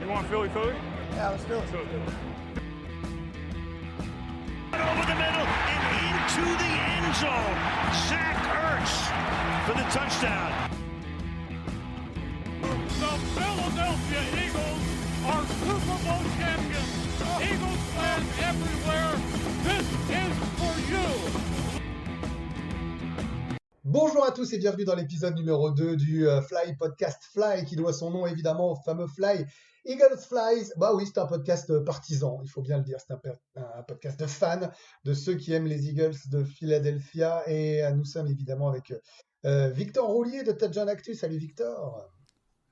You want Philly? Yeah, let's do it. Over the middle and into the end zone. Zach Ertz for the touchdown. The Philadelphia Eagles are Super Bowl champions. Eagles fans everywhere, this is for you. Bonjour à tous et bienvenue dans l'épisode numéro 2 du Fly Podcast Fly qui doit son nom évidemment au fameux Fly. Eagles Flies, bah oui, c'est un podcast partisan, il faut bien le dire, c'est un podcast de fans, de ceux qui aiment les Eagles de Philadelphia et nous sommes évidemment avec Victor Roulier de Touchdown Actu. Salut Victor.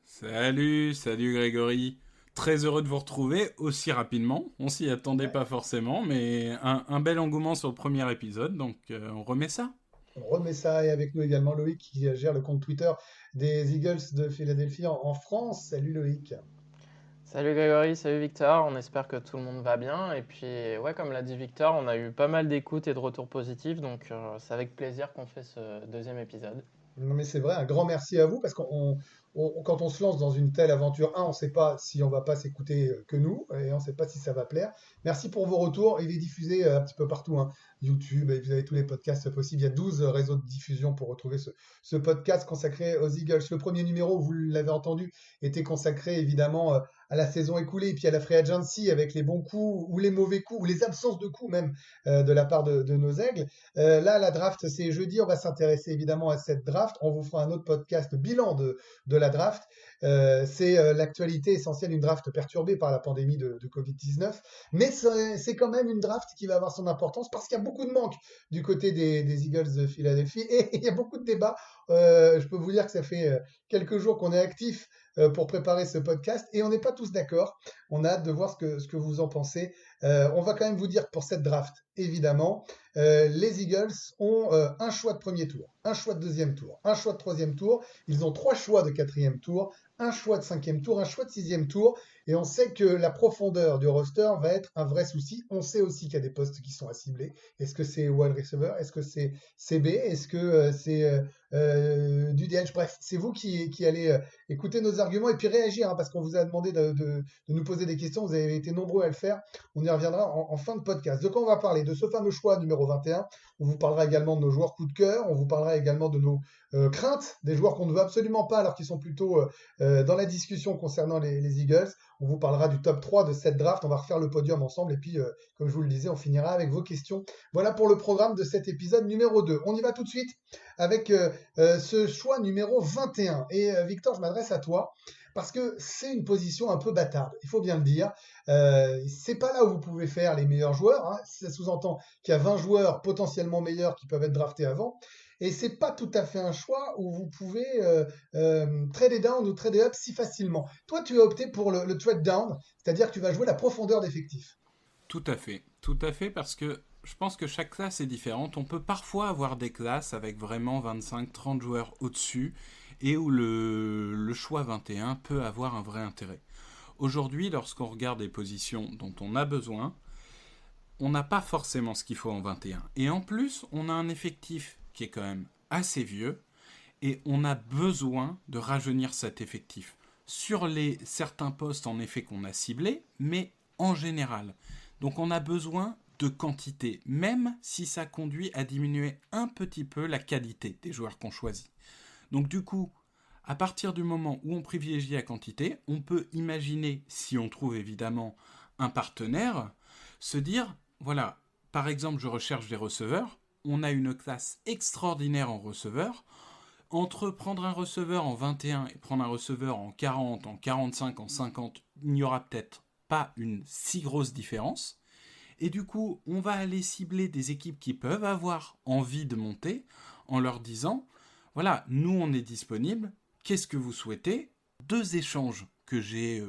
Salut Grégory. Très heureux de vous retrouver aussi rapidement. On s'y attendait pas forcément, mais un bel engouement sur le premier épisode, donc on remet ça. On remet ça et avec nous également Loïc qui gère le compte Twitter des Eagles de Philadelphie en France. Salut Loïc. Salut Grégory, salut Victor, on espère que tout le monde va bien. Et puis, ouais, comme l'a dit Victor, on a eu pas mal d'écoutes et de retours positifs, donc c'est avec plaisir qu'on fait ce deuxième épisode. Non mais c'est vrai, un grand merci à vous parce quand on se lance dans une telle aventure, on ne sait pas si on va pas s'écouter que nous et on ne sait pas si ça va plaire. Merci pour vos retours, il est diffusé un petit peu partout, YouTube, et vous avez tous les podcasts possibles, il y a 12 réseaux de diffusion pour retrouver ce podcast consacré aux Eagles. Le premier numéro, vous l'avez entendu, était consacré évidemment à la saison écoulée et puis à la free agency avec les bons coups ou les mauvais coups ou les absences de coups même de la part de nos aigles. Là, la draft, c'est jeudi, on va s'intéresser évidemment à cette draft. On vous fera un autre podcast bilan de la draft. C'est l'actualité essentielle d'une draft perturbée par la pandémie de Covid-19, mais c'est quand même une draft qui va avoir son importance parce qu'il y a beaucoup de manques du côté des Eagles de Philadelphie et il y a beaucoup de débats. Je peux vous dire que ça fait quelques jours qu'on est actif pour préparer ce podcast et on n'est pas tous d'accord. On a hâte de voir ce que vous en pensez. On va quand même vous dire que pour cette draft, évidemment, les Eagles ont un choix de premier tour, un choix de deuxième tour, un choix de troisième tour. Ils ont 3 choix de quatrième tour, un choix de cinquième tour, un choix de sixième tour. Et on sait que la profondeur du roster va être un vrai souci. On sait aussi qu'il y a des postes qui sont à cibler. Est-ce que c'est wide receiver? Est-ce que c'est CB? Est-ce que c'est du DH? Bref, c'est vous qui allez écouter nos arguments et puis réagir, parce qu'on vous a demandé de nous poser des questions. Vous avez été nombreux à le faire. On y reviendra en fin de podcast. De quoi on va parler? De ce fameux choix numéro 21. On vous parlera également de nos joueurs coup de cœur. On vous parlera également de nos craintes, des joueurs qu'on ne veut absolument pas alors qu'ils sont plutôt dans la discussion concernant les Eagles. On vous parlera du top 3 de cette draft. On va refaire le podium ensemble. Et puis, comme je vous le disais, on finira avec vos questions. Voilà pour le programme de cet épisode numéro 2. On y va tout de suite avec ce choix numéro 21. Et Victor, je m'adresse à toi parce que c'est une position un peu bâtarde. Il faut bien le dire. C'est pas là où vous pouvez faire les meilleurs joueurs. Ça sous-entend qu'il y a 20 joueurs potentiellement meilleurs qui peuvent être draftés avant. Et c'est pas tout à fait un choix où vous pouvez trader down ou trader up si facilement. Toi, tu as opté pour le trade down, c'est-à-dire que tu vas jouer la profondeur d'effectifs. Tout à fait, parce que je pense que chaque classe est différente. On peut parfois avoir des classes avec vraiment 25-30 joueurs au-dessus et où le choix 21 peut avoir un vrai intérêt. Aujourd'hui, lorsqu'on regarde les positions dont on a besoin, on n'a pas forcément ce qu'il faut en 21. Et en plus, on a un effectif qui est quand même assez vieux, et on a besoin de rajeunir cet effectif. Sur certains postes, en effet, qu'on a ciblés, mais en général. Donc on a besoin de quantité, même si ça conduit à diminuer un petit peu la qualité des joueurs qu'on choisit. Donc du coup, à partir du moment où on privilégie la quantité, on peut imaginer, si on trouve évidemment un partenaire, se dire, voilà, par exemple, je recherche des receveurs, on a une classe extraordinaire en receveurs. Entre prendre un receveur en 21 et prendre un receveur en 40, en 45, en 50, il n'y aura peut-être pas une si grosse différence. Et du coup, on va aller cibler des équipes qui peuvent avoir envie de monter en leur disant, voilà, nous on est disponible, qu'est-ce que vous souhaitez? 2 échanges que j'ai,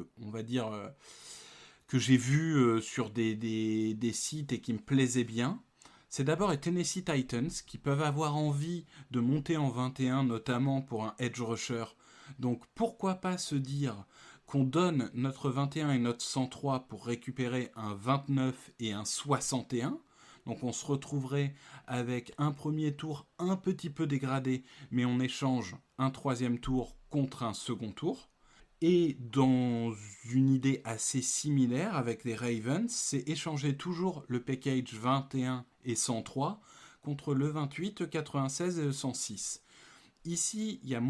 que j'ai vus sur des sites et qui me plaisaient bien. C'est d'abord les Tennessee Titans qui peuvent avoir envie de monter en 21, notamment pour un edge rusher. Donc pourquoi pas se dire qu'on donne notre 21 et notre 103 pour récupérer un 29 et un 61. Donc on se retrouverait avec un premier tour un petit peu dégradé, mais on échange un troisième tour contre un second tour. Et dans une idée assez similaire avec les Ravens, c'est échanger toujours le package 21 et 103 contre le 28, 96 et le 106. Ici, il y a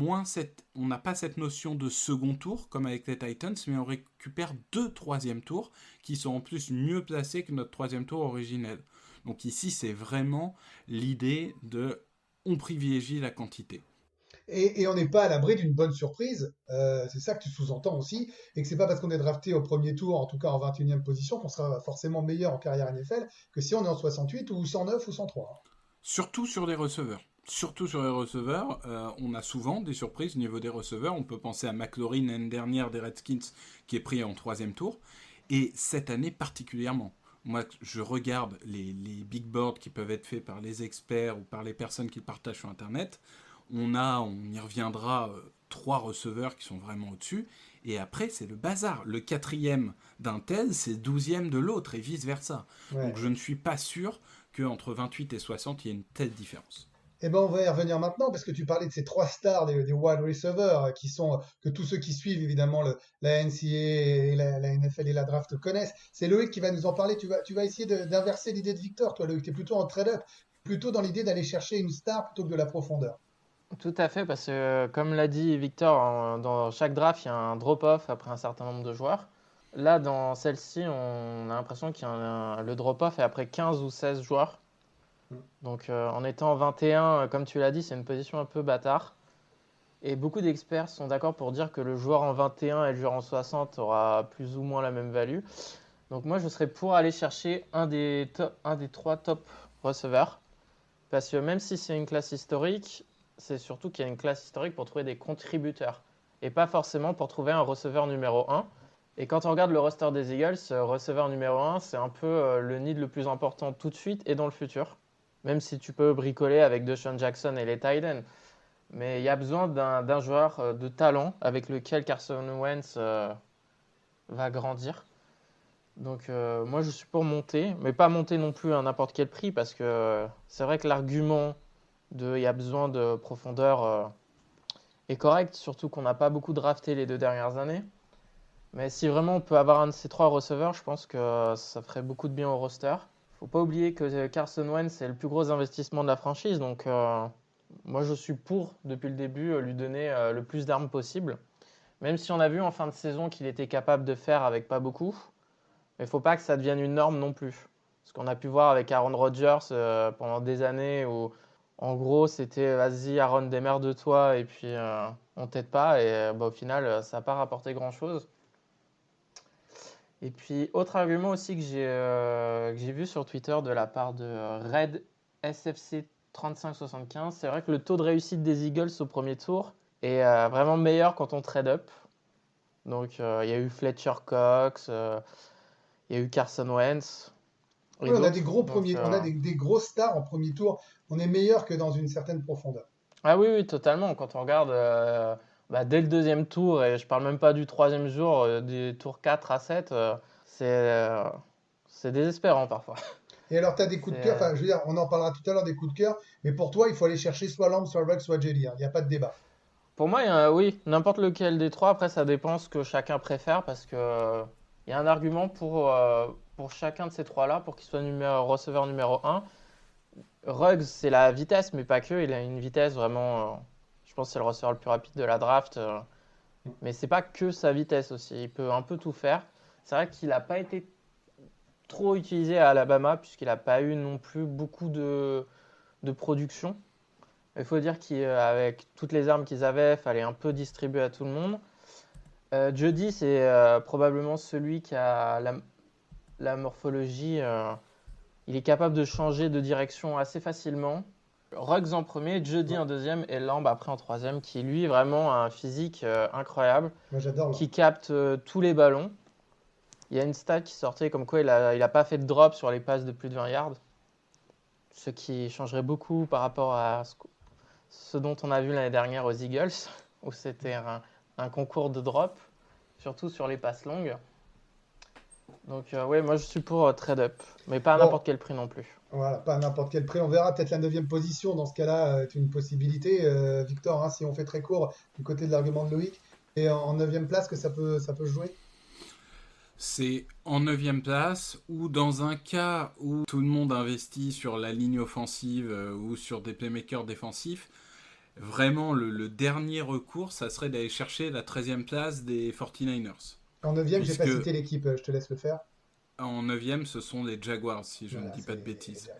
on n'a pas cette notion de second tour comme avec les Titans, mais on récupère 2 troisième tours qui sont en plus mieux placés que notre troisième tour originel. Donc ici, c'est vraiment l'idée de on privilégie la quantité. Et on n'est pas à l'abri d'une bonne surprise, c'est ça que tu sous-entends aussi, et que c'est pas parce qu'on est drafté au premier tour, en tout cas en 21e position, qu'on sera forcément meilleur en carrière NFL que si on est en 68 ou 109 ou 103. Surtout sur les receveurs. On a souvent des surprises au niveau des receveurs. On peut penser à McLaurin l'année dernière des Redskins qui est pris en 3e tour. Et cette année particulièrement. Moi, je regarde les big boards qui peuvent être faits par les experts ou par les personnes qui partagent sur Internet. On y reviendra, 3 receveurs qui sont vraiment au-dessus. Et après, c'est le bazar. Le 4e d'un tel, c'est 12e de l'autre et vice-versa. Ouais. Donc je ne suis pas sûr qu'entre 28 et 60, il y ait une telle différence. Eh ben, on va y revenir maintenant parce que tu parlais de ces 3 stars des wide receivers que tous ceux qui suivent évidemment la NCAA et la NFL et la draft connaissent. C'est Loïc qui va nous en parler. Tu vas essayer d'inverser l'idée de Victor. Toi, Loïc, tu es plutôt en trade-up, plutôt dans l'idée d'aller chercher une star plutôt que de la profondeur. Tout à fait, parce que comme l'a dit Victor, dans chaque draft, il y a un drop-off après un certain nombre de joueurs. Là, dans celle-ci, on a l'impression qu'il y a le drop-off est après 15 ou 16 joueurs. Donc en étant 21, comme tu l'as dit, c'est une position un peu bâtard. Et beaucoup d'experts sont d'accord pour dire que le joueur en 21 et le joueur en 60 aura plus ou moins la même value. Donc moi, je serais pour aller chercher un des 3 top receveurs. Parce que même si c'est une classe historique, c'est surtout qu'il y a une classe historique pour trouver des contributeurs. Et pas forcément pour trouver un receveur numéro 1. Et quand on regarde le roster des Eagles, receveur numéro 1, c'est un peu le need le plus important tout de suite et dans le futur. Même si tu peux bricoler avec DeSean Jackson et les tight ends. Mais il y a besoin d'un joueur de talent avec lequel Carson Wentz va grandir. Donc moi je suis pour monter, mais pas monter non plus à n'importe quel prix, parce que c'est vrai que l'argument il y a besoin de profondeur est correct, surtout qu'on n'a pas beaucoup drafté les 2 dernières années. Mais si vraiment on peut avoir un de ces 3 receveurs, je pense que ça ferait beaucoup de bien au roster. Faut pas oublier que Carson Wentz, c'est le plus gros investissement de la franchise. Donc moi, je suis pour, depuis le début, lui donner le plus d'armes possible. Même si on a vu en fin de saison qu'il était capable de faire avec pas beaucoup. Mais il ne faut pas que ça devienne une norme non plus. Ce qu'on a pu voir avec Aaron Rodgers pendant des années où, en gros, c'était « vas-y, Aaron, démerde-toi » et puis on t'aide pas. Et au final, ça n'a pas rapporté grand-chose. Et puis, autre argument aussi que j'ai vu sur Twitter de la part de Red SFC 3575, c'est vrai que le taux de réussite des Eagles au premier tour est vraiment meilleur quand on trade up. Donc, il y a eu Fletcher Cox, il y a eu Carson Wentz. Oui, on a des gros on a des grosses stars en premier tour. On est meilleur que dans une certaine profondeur. Ah oui, totalement. Quand on regarde dès le 2e tour, et je parle même pas du 3e jour, des tours 4 à 7, c'est désespérant parfois. Et alors, tu as des coups de cœur, je veux dire, on en parlera tout à l'heure des coups de cœur, mais pour toi, il faut aller chercher soit Lamb, soit Ruggs, soit Jelly. Il n'y a pas de débat. Pour moi, oui, n'importe lequel des 3. Après, ça dépend ce que chacun préfère, parce que il y a un argument pour chacun de ces 3-là, pour qu'il soit receveur numéro 1. Ruggs, c'est la vitesse, mais pas que. Il a une vitesse vraiment... je pense que c'est le receveur le plus rapide de la draft. Mais c'est pas que sa vitesse aussi. Il peut un peu tout faire. C'est vrai qu'il n'a pas été trop utilisé à Alabama, puisqu'il n'a pas eu non plus beaucoup de production. Il faut dire qu'avec toutes les armes qu'ils avaient, il fallait un peu distribuer à tout le monde. Jeudy, c'est probablement celui qui a la morphologie. Il est capable de changer de direction assez facilement. Ruggs en premier, Jeudy en 2e et Lamb après en 3e, qui lui vraiment a un physique incroyable. Moi, j'adore. Qui capte tous les ballons. Il y a une stat qui sortait comme quoi il a pas fait de drop sur les passes de plus de 20 yards. Ce qui changerait beaucoup par rapport à ce dont on a vu l'année dernière aux Eagles, où c'était un concours de drop, surtout sur les passes longues. Donc ouais, moi je suis pour trade-up, mais pas à n'importe quel prix non plus. Voilà, pas à n'importe quel prix. On verra peut-être la 9e position. Dans ce cas-là, est une possibilité, Victor, si on fait très court du côté de l'argument de Loïc. Et en 9e place que ça peut se jouer? C'est en 9e place ou dans un cas où tout le monde investit sur la ligne offensive ou sur des playmakers défensifs, vraiment le dernier recours, ça serait d'aller chercher la 13e place des 49ers. En 9e, j'ai pas Puisque cité l'équipe, je te laisse le faire. en 9e, ce sont les Jaguars, si je ne Voilà, dis c'est pas de les bêtises. Jags.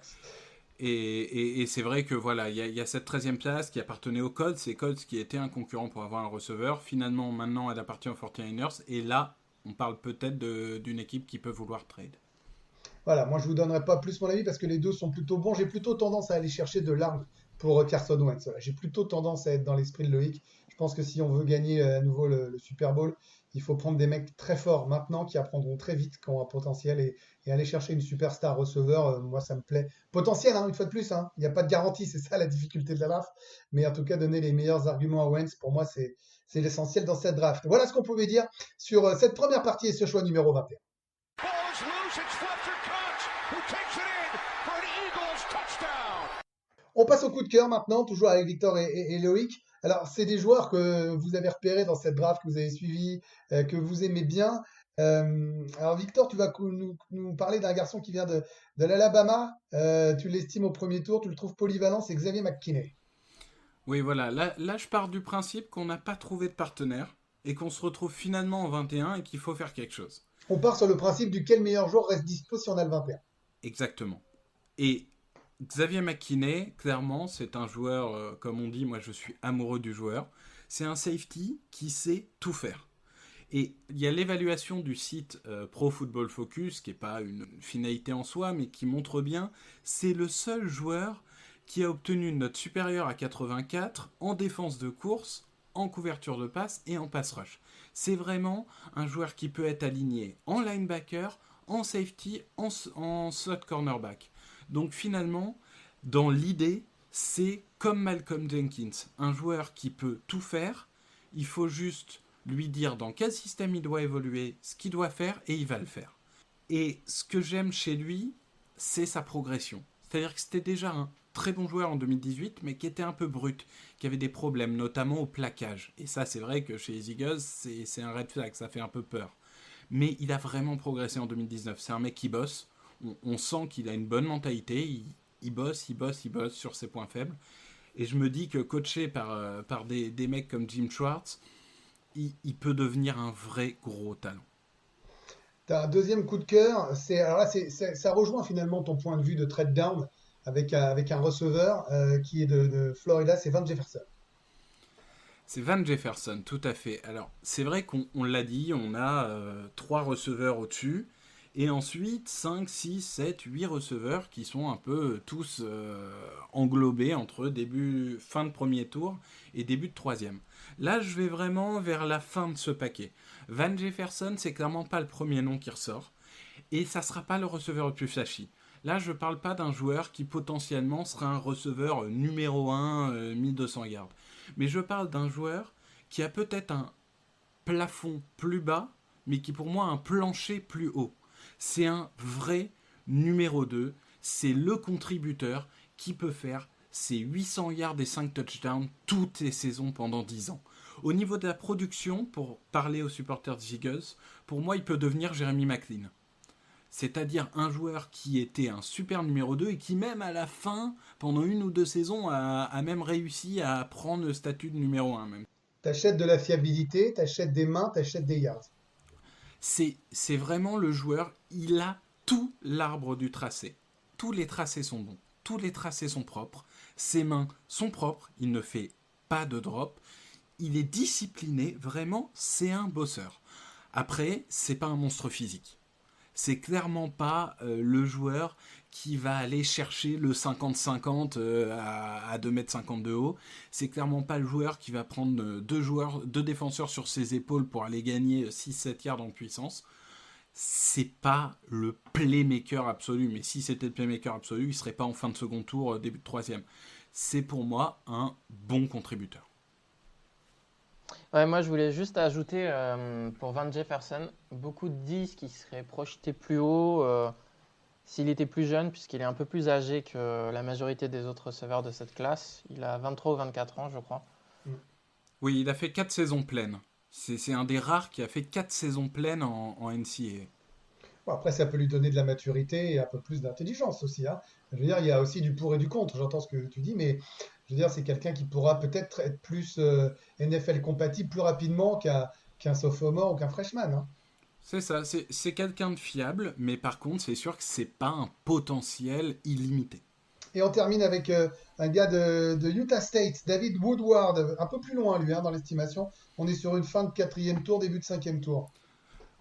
Et c'est vrai que voilà, il y a cette 13e place qui appartenait aux Colts, c'est Colts qui était un concurrent pour avoir un receveur. Finalement, maintenant, elle appartient aux 49ers, et là, on parle peut-être d'une équipe qui peut vouloir trade. Voilà, moi je vous donnerai pas plus mon avis parce que les deux sont plutôt bons. J'ai plutôt tendance à aller chercher de l'arme pour Carson Wentz. Voilà, j'ai plutôt tendance à être dans l'esprit de Loïc. Je pense que si on veut gagner à nouveau le Super Bowl, il faut prendre des mecs très forts maintenant qui apprendront très vite, qui ont un potentiel et aller chercher une superstar receveur. Moi, ça me plaît. Potentiel, hein, une fois de plus. Hein. Il n'y a pas de garantie, c'est ça la difficulté de la draft. Mais en tout cas, donner les meilleurs arguments à Wentz, pour moi, c'est l'essentiel dans cette draft. Voilà ce qu'on pouvait dire sur cette première partie et ce choix numéro 21. Ball's loose. It's Fletcher Cox who takes it in for an Eagles touchdown. On passe au coup de cœur maintenant, toujours avec Victor et Loïc. Alors, c'est des joueurs que vous avez repérés dans cette draft, que vous avez suivi, que vous aimez bien. Alors, Victor, tu vas nous parler d'un garçon qui vient de l'Alabama. Tu l'estimes au premier tour, tu le trouves polyvalent, c'est Xavier McKinney. Oui, voilà, là je pars du principe qu'on n'a pas trouvé de partenaire et qu'on se retrouve finalement en 21 et qu'il faut faire quelque chose. On part sur le principe duquel meilleur joueur reste dispo si on a le 21. Exactement. Et Xavier McKinney, clairement, c'est un joueur, comme on dit, moi je suis amoureux du joueur. C'est un safety qui sait tout faire. Et il y a l'évaluation du site Pro Football Focus, qui n'est pas une finalité en soi, mais qui montre bien, c'est le seul joueur qui a obtenu une note supérieure à 84 en défense de course, en couverture de passe et en pass rush. C'est vraiment un joueur qui peut être aligné en linebacker, en safety, en slot cornerback. Donc finalement, dans l'idée, c'est comme Malcolm Jenkins, un joueur qui peut tout faire. Il faut juste lui dire dans quel système il doit évoluer, ce qu'il doit faire, et il va le faire. Et ce que j'aime chez lui, c'est sa progression. C'est-à-dire que c'était déjà un très bon joueur en 2018, mais qui était un peu brut, qui avait des problèmes, notamment au plaquage. Et ça, c'est vrai que chez les Eagles, c'est un red flag, ça fait un peu peur. Mais il a vraiment progressé en 2019. C'est un mec qui bosse. On sent qu'il a une bonne mentalité. Il bosse sur ses points faibles. Et je me dis que coaché par des mecs comme Jim Schwartz, il peut devenir un vrai gros talent. T'as un deuxième coup de cœur. Alors là, ça rejoint finalement ton point de vue de trade down avec un receveur qui est de Florida, c'est Van Jefferson. C'est Van Jefferson, tout à fait. Alors, c'est vrai qu'on l'a dit, on a 3 receveurs au-dessus, et ensuite 5, 6, 7, 8 receveurs qui sont un peu tous englobés entre fin de premier tour et début de troisième. Là, je vais vraiment vers la fin de ce paquet. Van Jefferson, c'est clairement pas le premier nom qui ressort, et ça sera pas le receveur le plus flashy. Là, je ne parle pas d'un joueur qui potentiellement serait un receveur numéro 1, 1200 yards. Mais je parle d'un joueur qui a peut-être un plafond plus bas, mais qui pour moi a un plancher plus haut. C'est un vrai numéro 2. C'est le contributeur qui peut faire ses 800 yards et 5 touchdowns toutes les saisons pendant 10 ans. Au niveau de la production, pour parler aux supporters des Eagles, pour moi, il peut devenir Jeremy McLean. C'est-à-dire un joueur qui était un super numéro 2 et qui même à la fin, pendant 1 ou 2 saisons, a même réussi à prendre le statut de numéro 1 même. T'achètes de la fiabilité, t'achètes des mains, t'achètes des yards. C'est vraiment le joueur, il a tout l'arbre du tracé. Tous les tracés sont bons, tous les tracés sont propres, ses mains sont propres, il ne fait pas de drop, il est discipliné, vraiment, c'est un bosseur. Après, c'est pas un monstre physique. C'est clairement pas le joueur qui va aller chercher le 50-50 à 2,50 m de haut. C'est clairement pas le joueur qui va prendre deux défenseurs sur ses épaules pour aller gagner 6-7 yards en puissance. C'est pas le playmaker absolu. Mais si c'était le playmaker absolu, il serait pas en fin de second tour, début de troisième. C'est pour moi un bon contributeur. Ouais, moi je voulais juste ajouter pour Van Jefferson, beaucoup disent qu'il serait projeté plus haut s'il était plus jeune, puisqu'il est un peu plus âgé que la majorité des autres receveurs de cette classe. Il a 23 ou 24 ans, je crois. Oui, il a fait 4 saisons pleines. C'est un des rares qui a fait 4 saisons pleines en NCAA. Bon, après, ça peut lui donner de la maturité et un peu plus d'intelligence aussi, hein. Je veux dire, il y a aussi du pour et du contre. J'entends ce que tu dis, mais je veux dire, c'est quelqu'un qui pourra peut-être être plus NFL compatible plus rapidement qu'un sophomore ou qu'un freshman, hein. C'est ça, c'est quelqu'un de fiable, mais par contre, c'est sûr que c'est pas un potentiel illimité. Et on termine avec un gars de Utah State, David Woodward, un peu plus loin lui, hein, dans l'estimation. On est sur une fin de quatrième tour, début de cinquième tour.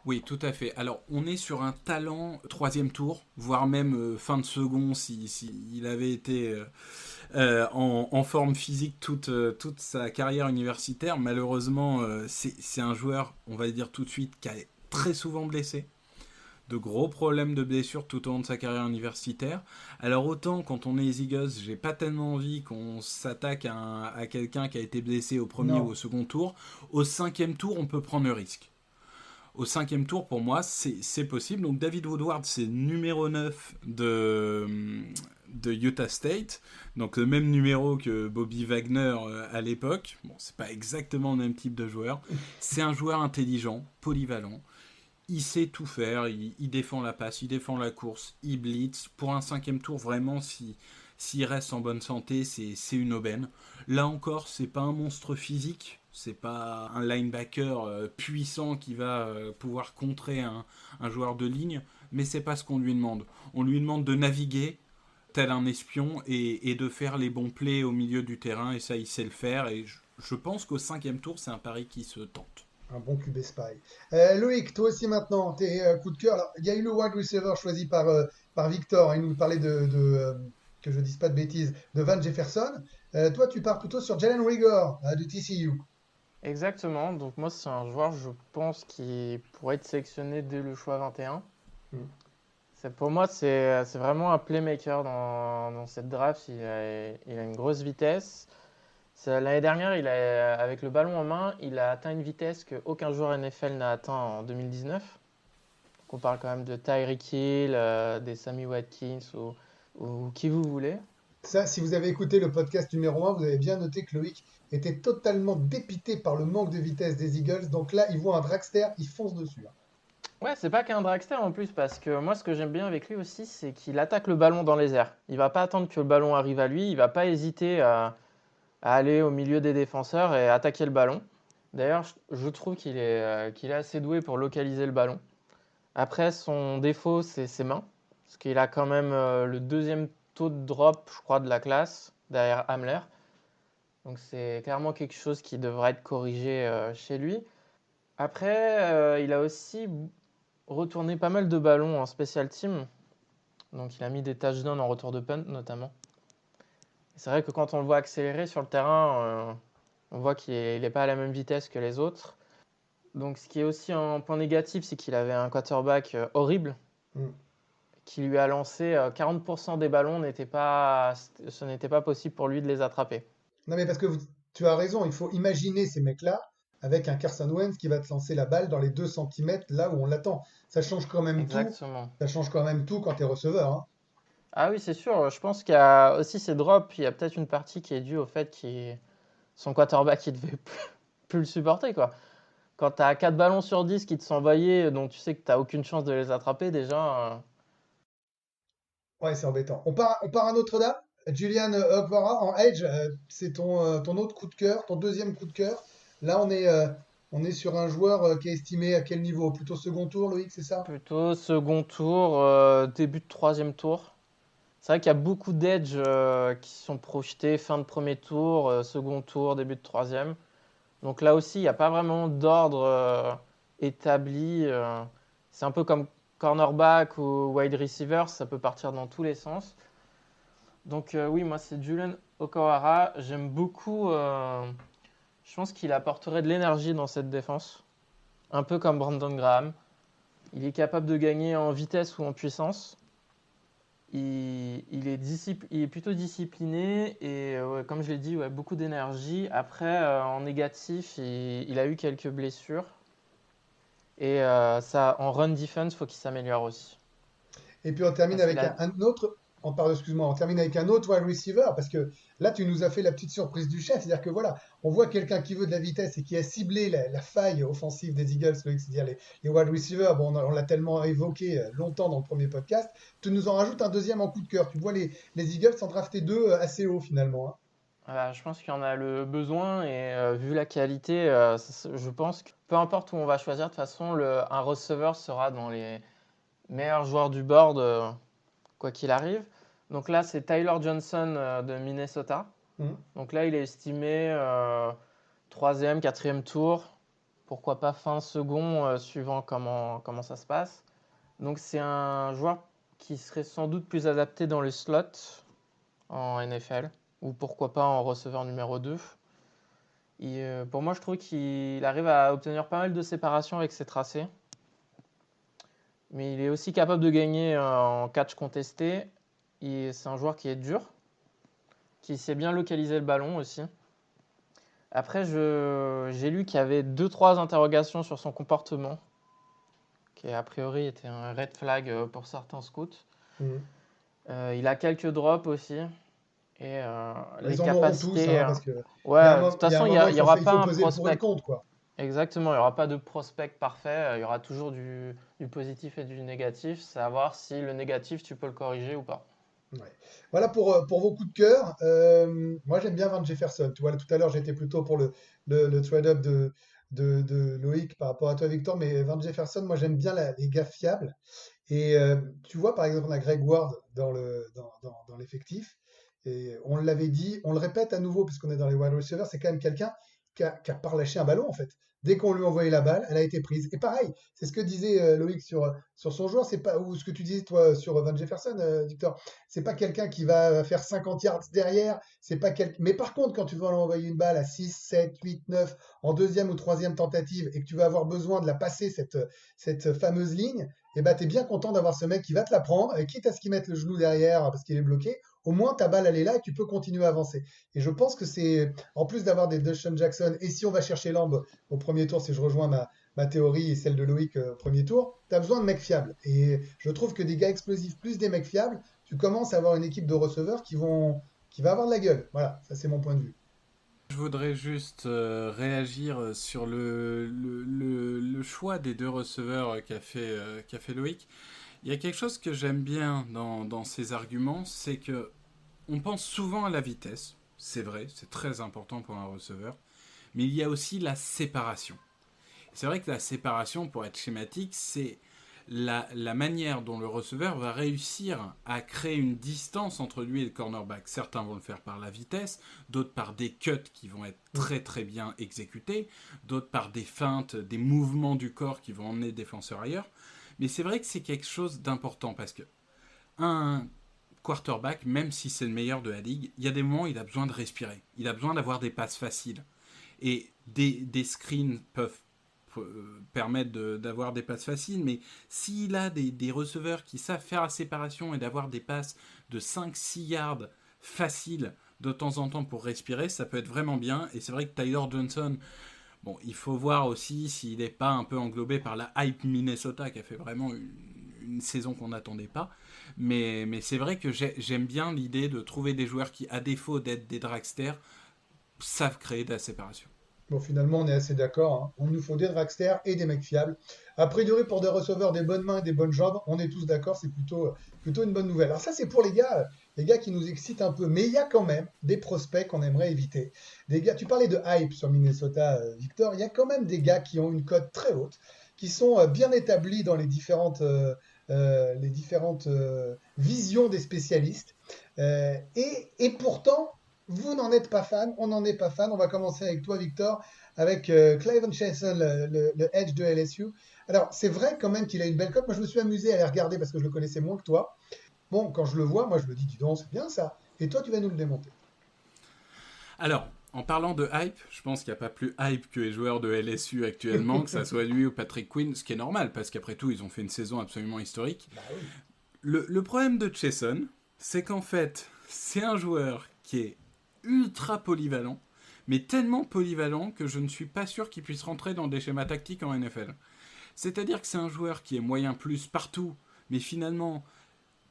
Oui, tout à fait. Alors, on est sur un talent troisième tour, voire même fin de second si il avait été en forme physique toute sa carrière universitaire. Malheureusement, c'est un joueur, on va dire tout de suite, qui a très souvent blessé. De gros problèmes de blessures tout au long de sa carrière universitaire. Alors autant quand on est les Eagles, j'ai pas tellement envie qu'on s'attaque à quelqu'un qui a été blessé au premier ou Non. au second tour. Au cinquième tour, on peut prendre le risque. Au cinquième tour, pour moi, c'est possible. Donc David Woodward, c'est numéro 9 de Utah State. Donc le même numéro que Bobby Wagner à l'époque. Bon, c'est pas exactement le même type de joueur. C'est un joueur intelligent, polyvalent. Il sait tout faire, il défend la passe, il défend la course, il blitz. Pour un cinquième tour, vraiment, s'il reste en bonne santé, c'est une aubaine. Là encore, c'est pas un monstre physique, c'est pas un linebacker puissant qui va pouvoir contrer un joueur de ligne, mais c'est pas ce qu'on lui demande. On lui demande de naviguer tel un espion et de faire les bons plays au milieu du terrain, et ça, il sait le faire. Et je pense qu'au cinquième tour, c'est un pari qui se tente. Un bon QB spy. Loïc, toi aussi maintenant, tes coups de cœur. Alors, il y a eu le wide receiver choisi par Victor, hein. Il nous parlait que je dise pas de bêtises, de Van Jefferson. Toi, tu pars plutôt sur Jalen Rigor de TCU. Exactement. Donc moi, c'est un joueur, je pense, qui pourrait être sélectionné dès le choix 21. Mm. Pour moi, c'est vraiment un playmaker dans cette draft. Il a une grosse vitesse. L'année dernière, avec le ballon en main, il a atteint une vitesse qu'aucun joueur NFL n'a atteint en 2019. Donc on parle quand même de Tyreek Hill, des Sammy Watkins ou qui vous voulez. Ça, si vous avez écouté le podcast numéro 1, vous avez bien noté que Loïc était totalement dépité par le manque de vitesse des Eagles. Donc là, il voit un dragster, il fonce dessus, hein. Ouais, c'est pas qu'un dragster en plus, parce que moi, ce que j'aime bien avec lui aussi, c'est qu'il attaque le ballon dans les airs. Il va pas attendre que le ballon arrive à lui, il va pas hésiter à aller au milieu des défenseurs et attaquer le ballon. D'ailleurs, je trouve qu'il est assez doué pour localiser le ballon. Après, son défaut, c'est ses mains, parce qu'il a quand même le deuxième taux de drop, je crois, de la classe, derrière Hamler. Donc c'est clairement quelque chose qui devrait être corrigé chez lui. Après, il a aussi retourné pas mal de ballons en special team. Donc il a mis des touchdowns en retour de punt notamment. C'est vrai que quand on le voit accélérer sur le terrain, on voit qu'il n'est pas à la même vitesse que les autres. Donc ce qui est aussi un point négatif, c'est qu'il avait un quarterback horrible Mm. qui lui a lancé 40% des ballons, ce n'était pas possible pour lui de les attraper. Non, mais parce que tu as raison, il faut imaginer ces mecs-là avec un Carson Wentz qui va te lancer la balle dans les 2 centimètres là où on l'attend. Ça change quand même tout. Exactement. Ça change quand même tout quand tu es receveur, hein. Ah oui, c'est sûr. Je pense qu'il y a aussi ces drops. Il y a peut-être une partie qui est due au fait que son quarterback, il devait plus le supporter, quoi. Quand tu as 4 ballons sur 10 qui te sont envoyés, dont tu sais que tu n'as aucune chance de les attraper, déjà. Ouais, c'est embêtant. On part à Notre-Dame. Julian Okwara en Edge, c'est ton autre coup de cœur, ton deuxième coup de cœur. Là, on est sur un joueur qui est estimé à quel niveau? Plutôt second tour, Loïc, c'est ça? Plutôt second tour, début de troisième tour. C'est vrai qu'il y a beaucoup d'edge qui sont projetés fin de premier tour, second tour, début de troisième. Donc là aussi, il n'y a pas vraiment d'ordre établi. C'est un peu comme cornerback ou wide receiver, ça peut partir dans tous les sens. Donc oui, moi c'est Julian Okwara. J'aime beaucoup. Je pense qu'il apporterait de l'énergie dans cette défense. Un peu comme Brandon Graham. Il est capable de gagner en vitesse ou en puissance. Il est plutôt discipliné et comme je l'ai dit, ouais, beaucoup d'énergie. Après, en négatif, il a eu quelques blessures. Et ça, en run defense, il faut qu'il s'améliore aussi. Et puis on termine Parce avec qu'il a- un autre. on termine avec un autre wide receiver, parce que là, tu nous as fait la petite surprise du chef. C'est-à-dire que voilà, on voit quelqu'un qui veut de la vitesse et qui a ciblé la faille offensive des Eagles, c'est-à-dire les wide receivers. Bon, on l'a tellement évoqué longtemps dans le premier podcast. Tu nous en rajoutes un deuxième en coup de cœur. Tu vois les Eagles en drafter deux assez haut finalement. Hein. Je pense qu'il y en a le besoin et vu la qualité, je pense que peu importe où on va choisir, de toute façon, un receveur sera dans les meilleurs joueurs du board, quoi qu'il arrive. Donc là, c'est Tyler Johnson de Minnesota. Donc là, il est estimé 3e, 4e tour. Pourquoi pas fin second, suivant comment ça se passe. Donc c'est un joueur qui serait sans doute plus adapté dans le slot en NFL. Ou pourquoi pas en receveur numéro 2. Pour moi, je trouve qu'il arrive à obtenir pas mal de séparation avec ses tracés. Mais il est aussi capable de gagner en catch contesté. C'est un joueur qui est dur, qui sait bien localiser le ballon aussi. Après, j'ai lu qu'il y avait 2-3 interrogations sur son comportement, qui a priori était un red flag pour certains scouts. Il a quelques drops aussi. Et les capacités. Tous, parce que de toute façon, il n'y aura pas un prospect. Compte, quoi. Exactement, il n'y aura pas de prospect parfait. Il y aura toujours du positif et du négatif. C'est à voir si le négatif, tu peux le corriger ou pas. Ouais. Voilà pour vos coups de cœur. Moi, j'aime bien Van Jefferson. Tu vois, tout à l'heure, j'étais plutôt pour le trade-up de Loïc par rapport à toi, Victor. Mais Van Jefferson, moi, j'aime bien les gars fiables. Et tu vois, par exemple, on a Greg Ward dans l'effectif. Et on l'avait dit, on le répète à nouveau, puisqu'on est dans les wide receivers, c'est quand même quelqu'un qui a pas relâché un ballon, en fait. Dès qu'on lui envoyait la balle, elle a été prise. Et pareil, c'est ce que disait Loïc sur son joueur, c'est pas, ou ce que tu disais, toi, sur Van Jefferson, Victor. C'est pas quelqu'un qui va faire 50 yards derrière. Mais par contre, quand tu vas lui envoyer une balle à 6, 7, 8, 9, en deuxième ou troisième tentative, et que tu vas avoir besoin de la passer, cette fameuse ligne, et tu es bien content d'avoir ce mec qui va te la prendre, et quitte à ce qu'il mette le genou derrière parce qu'il est bloqué, au moins ta balle elle est là et tu peux continuer à avancer. Et je pense que c'est, en plus d'avoir des DeSean Jackson, et si on va chercher Lamb au premier tour, si je rejoins ma théorie et celle de Loïc au premier tour, tu as besoin de mecs fiables. Et je trouve que des gars explosifs plus des mecs fiables, tu commences à avoir une équipe de receveurs qui va avoir de la gueule. Voilà, ça c'est mon point de vue. Je voudrais juste réagir sur le choix des deux receveurs qu'a fait Loïc. Il y a quelque chose que j'aime bien dans ces arguments, c'est que on pense souvent à la vitesse. C'est vrai, c'est très important pour un receveur. Mais il y a aussi la séparation. C'est vrai que la séparation, pour être schématique, c'est la manière dont le receveur va réussir à créer une distance entre lui et le cornerback. Certains vont le faire par la vitesse, d'autres par des cuts qui vont être très très bien exécutés, d'autres par des feintes, des mouvements du corps qui vont emmener le défenseur ailleurs. Mais c'est vrai que c'est quelque chose d'important parce que un quarterback, même si c'est le meilleur de la ligue, il y a des moments où il a besoin de respirer. Il a besoin d'avoir des passes faciles. Et des screens peuvent permettre d'avoir des passes faciles, mais s'il a des receveurs qui savent faire la séparation et d'avoir des passes de 5-6 yards faciles de temps en temps pour respirer, ça peut être vraiment bien. Et c'est vrai que Tyler Johnson, bon, il faut voir aussi s'il n'est pas un peu englobé par la hype Minnesota qui a fait vraiment une saison qu'on n'attendait pas. Mais c'est vrai que j'aime bien l'idée de trouver des joueurs qui, à défaut d'être des dragsters, savent créer de la séparation. Bon, finalement, on est assez d'accord. Hein. On nous faut des dragsters et des mecs fiables. A priori, pour des receveurs, des bonnes mains et des bonnes jambes, on est tous d'accord, c'est plutôt une bonne nouvelle. Alors ça, c'est pour les gars qui nous excitent un peu. Mais il y a quand même des prospects qu'on aimerait éviter. Des gars, tu parlais de hype sur Minnesota, Victor. Il y a quand même des gars qui ont une cote très haute, qui sont bien établis dans les différentes visions des spécialistes. Et pourtant, vous n'en êtes pas fan, on n'en est pas fan. On va commencer avec toi, Victor, avec Clavon Chaisson, le edge de LSU. Alors, c'est vrai quand même qu'il a une belle cote. Moi, je me suis amusé à les regarder parce que je le connaissais moins que toi. Bon, quand je le vois, moi, je me dis, dis donc, c'est bien ça. Et toi, tu vas nous le démonter. Alors, en parlant de hype, je pense qu'il n'y a pas plus hype que les joueurs de LSU actuellement, que ça soit lui ou Patrick Quinn, ce qui est normal, parce qu'après tout, ils ont fait une saison absolument historique. Bah oui. Le problème de Chaisson, c'est qu'en fait, c'est un joueur qui est ultra polyvalent, mais tellement polyvalent que je ne suis pas sûr qu'il puisse rentrer dans des schémas tactiques en NFL. C'est-à-dire que c'est un joueur qui est moyen plus partout, mais finalement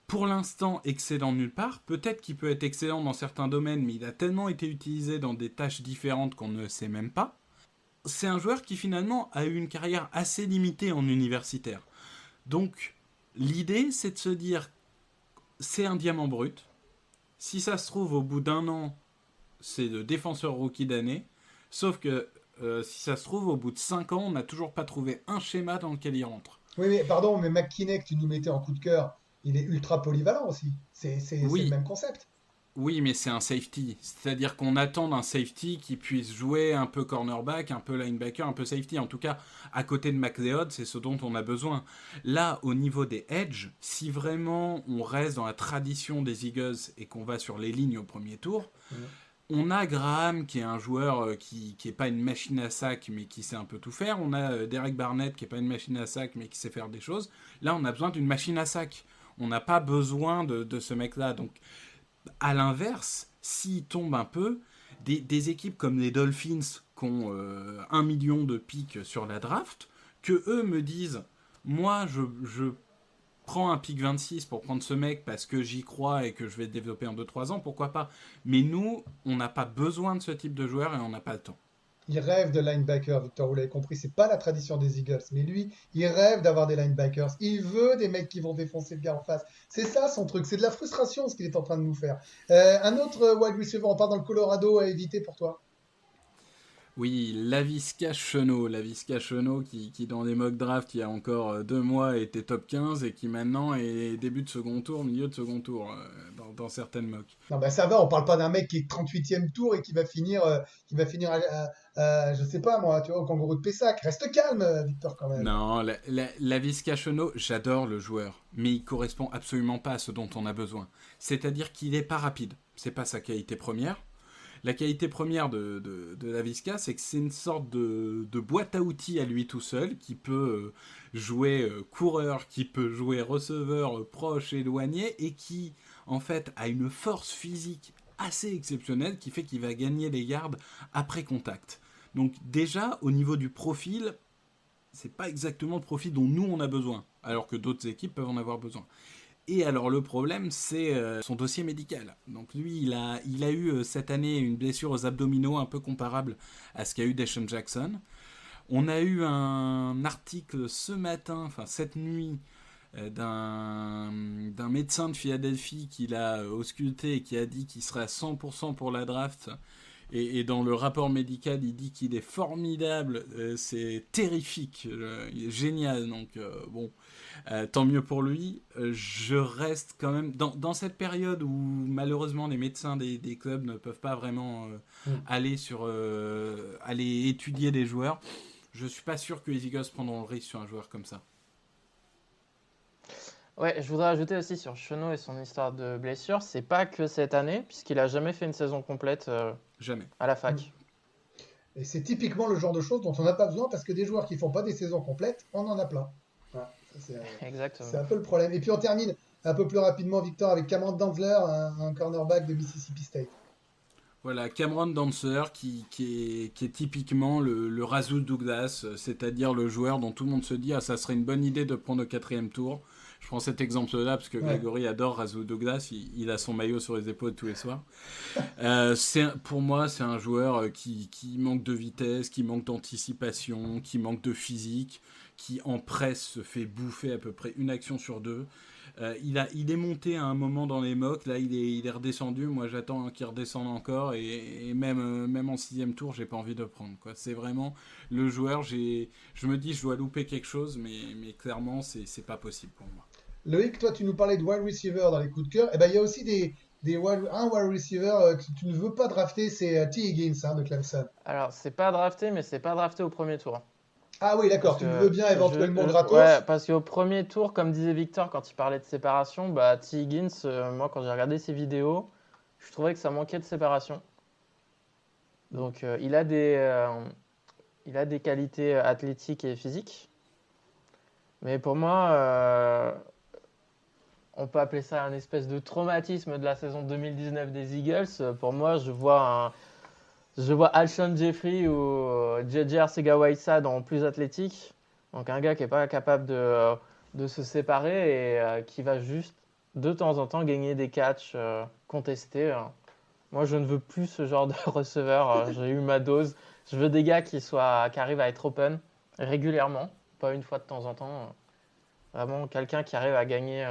pour l'instant excellent nulle part. Peut-être qu'il peut être excellent dans certains domaines, mais il a tellement été utilisé dans des tâches différentes qu'on ne sait même pas. C'est un joueur qui finalement a eu une carrière assez limitée en universitaire. Donc l'idée, c'est de se dire, c'est un diamant brut. Si ça se trouve, au bout d'un an, c'est le défenseur rookie d'année. Sauf que si ça se trouve, au bout de 5 ans, on n'a toujours pas trouvé un schéma dans lequel il rentre. Oui, mais pardon, mais McKinney que tu nous mettais en coup de cœur, il est ultra polyvalent aussi. C'est le Oui, même concept. oui, mais c'est un safety. C'est-à-dire qu'on attend d'un safety qui puisse jouer un peu cornerback, un peu linebacker, un peu safety. En tout cas, à côté de McLeod, c'est ce dont on a besoin. Là, au niveau des edge, si vraiment on reste dans la tradition des Eagles et qu'on va sur les lignes au premier tour, on a Graham qui est un joueur qui est pas une machine à sac mais qui sait un peu tout faire. On a Derek Barnett qui est pas une machine à sac mais qui sait faire des choses. Là, on a besoin d'une machine à sac. On n'a pas besoin de ce mec-là. Donc, à l'inverse, s'il tombe un peu, des équipes comme les Dolphins qui ont 1 million de pics sur la draft, que eux me disent, moi, je prends un pick 26 pour prendre ce mec parce que j'y crois et que je vais le développer en 2-3 ans, pourquoi pas. Mais nous, on n'a pas besoin de ce type de joueur et on n'a pas le temps. Il rêve de linebacker, Victor, vous l'avez compris, c'est pas la tradition des Eagles, mais lui, il rêve d'avoir des linebackers. Il veut des mecs qui vont défoncer le gars en face. C'est ça son truc, c'est de la frustration ce qu'il est en train de nous faire. Un autre wide receiver, on part dans le Colorado à éviter pour toi. Oui, Laviska Shenault qui dans les mock drafts il y a encore 2 mois était top 15 et qui maintenant est début de second tour, milieu de second tour dans certaines mocks. Non, ben ça va, on parle pas d'un mec qui est 38e tour et qui va finir je sais pas moi, tu vois, au kangourou de Pessac. Reste calme, Victor, quand même. Non, Laviska Shenault, j'adore le joueur, mais il correspond absolument pas à ce dont on a besoin. C'est-à-dire qu'il est pas rapide, c'est pas sa qualité première. La qualité première de Laviska, c'est que c'est une sorte de boîte à outils à lui tout seul, qui peut jouer coureur, qui peut jouer receveur proche, éloigné, et qui, en fait, a une force physique assez exceptionnelle qui fait qu'il va gagner les yards après contact. Donc déjà, au niveau du profil, c'est pas exactement le profil dont nous on a besoin, alors que d'autres équipes peuvent en avoir besoin. Et alors le problème, c'est son dossier médical. Donc lui, il a eu cette année une blessure aux abdominaux un peu comparable à ce qu'a eu Deshaun Jackson. On a eu un article ce matin, enfin cette nuit, d'un médecin de Philadelphie qui l'a ausculté et qui a dit qu'il serait à 100% pour la draft. Et dans le rapport médical, il dit qu'il est formidable, c'est terrifique, il est génial, donc bon, tant mieux pour lui. Je reste quand même, dans cette période où malheureusement les médecins des clubs ne peuvent pas vraiment aller étudier des joueurs, je suis pas sûr que les Eagles prendront le risque sur un joueur comme ça. Ouais, je voudrais ajouter aussi sur Shenault et son histoire de blessure, c'est pas que cette année, puisqu'il a jamais fait une saison complète Jamais. à la fac. Et c'est typiquement le genre de choses dont on n'a pas besoin parce que des joueurs qui font pas des saisons complètes, on en a plein. Voilà, ça, Exactement. c'est un peu le problème. Et puis on termine un peu plus rapidement, Victor, avec Cameron Dantzler, un cornerback de Mississippi State. Voilà, Cameron Dantzler qui est typiquement le Razoo Douglas, c'est-à-dire le joueur dont tout le monde se dit « Ah, ça serait une bonne idée de prendre au 4e tour ». Je prends cet exemple-là parce que Grégory adore Razoo Douglas, il a son maillot sur les épaules tous les soirs. Pour moi, c'est un joueur qui manque de vitesse, qui manque d'anticipation, qui manque de physique, qui en presse se fait bouffer à peu près une action sur 2. Il est monté à un moment dans les mocks, là il est redescendu, moi j'attends qu'il redescende encore et même en 6e tour j'ai pas envie de prendre, quoi. C'est vraiment le joueur, je me dis je dois louper quelque chose mais clairement c'est pas possible pour moi. Loïc, toi tu nous parlais de wide receiver dans les coups de cœur, et ben il y a aussi un wide receiver que tu ne veux pas drafter, c'est T. Higgins de Clemson. Alors, c'est pas drafté, mais c'est pas drafté au premier tour. Ah oui, d'accord, tu le veux bien éventuellement gratos. Ouais, parce qu'au premier tour, comme disait Victor quand il parlait de séparation, bah, T. Higgins, moi quand j'ai regardé ses vidéos, je trouvais que ça manquait de séparation. Donc il a des qualités athlétiques et physiques. Mais pour moi, on peut appeler ça un espèce de traumatisme de la saison 2019 des Eagles. Pour moi, je vois Alshon Jeffrey ou J.J. Arcega-Whiteside en plus athlétique. Donc un gars qui n'est pas capable de se séparer et qui va juste de temps en temps gagner des catchs contestés. Moi, je ne veux plus ce genre de receveur. J'ai eu ma dose. Je veux des gars qui arrivent à être open régulièrement, pas une fois de temps en temps. Vraiment quelqu'un qui arrive à gagner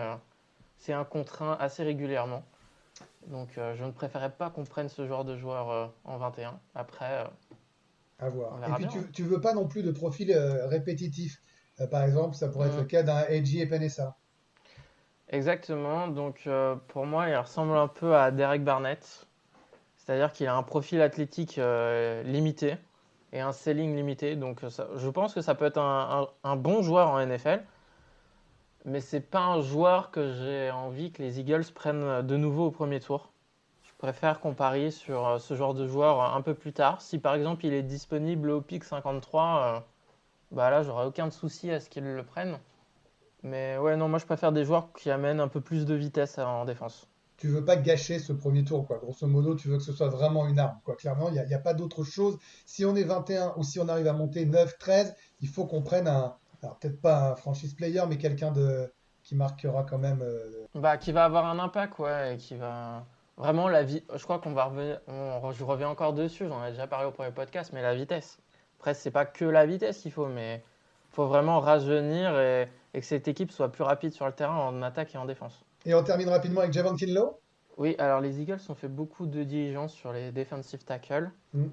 c'est 1 contre 1 assez régulièrement. Donc, je ne préférais pas qu'on prenne ce genre de joueur en 21. Après, À voir. on Et verra puis, bien. tu veux pas non plus de profil répétitif. Par exemple, ça pourrait être le cas d'un AJ Epenesa. Exactement. Donc, pour moi, il ressemble un peu à Derek Barnett. C'est-à-dire qu'il a un profil athlétique limité et un ceiling limité. Donc, je pense que ça peut être un bon joueur en NFL. Mais c'est pas un joueur que j'ai envie que les Eagles prennent de nouveau au premier tour. Je préfère qu'on parie sur ce genre de joueur un peu plus tard. Si par exemple il est disponible au pick 53, bah là j'aurais aucun souci à ce qu'ils le prennent. Mais ouais, non, moi je préfère des joueurs qui amènent un peu plus de vitesse en défense. Tu veux pas gâcher ce premier tour, quoi. Grosso modo, tu veux que ce soit vraiment une arme, quoi. Clairement, il y a pas d'autre chose. Si on est 21 ou si on arrive à monter 9, 13, il faut qu'on prenne alors peut-être pas un franchise player, mais quelqu'un qui marquera quand même. Bah, qui va avoir un impact, ouais, et qui va vraiment je crois qu'on va revenir, je reviens encore dessus, j'en ai déjà parlé au premier podcast, mais la vitesse. Après, c'est pas que la vitesse qu'il faut, mais il faut vraiment rajeunir et que cette équipe soit plus rapide sur le terrain en attaque et en défense. Et on termine rapidement avec Javon Kinlaw. Oui, alors les Eagles ont fait beaucoup de diligence sur les defensive tackles, Mm.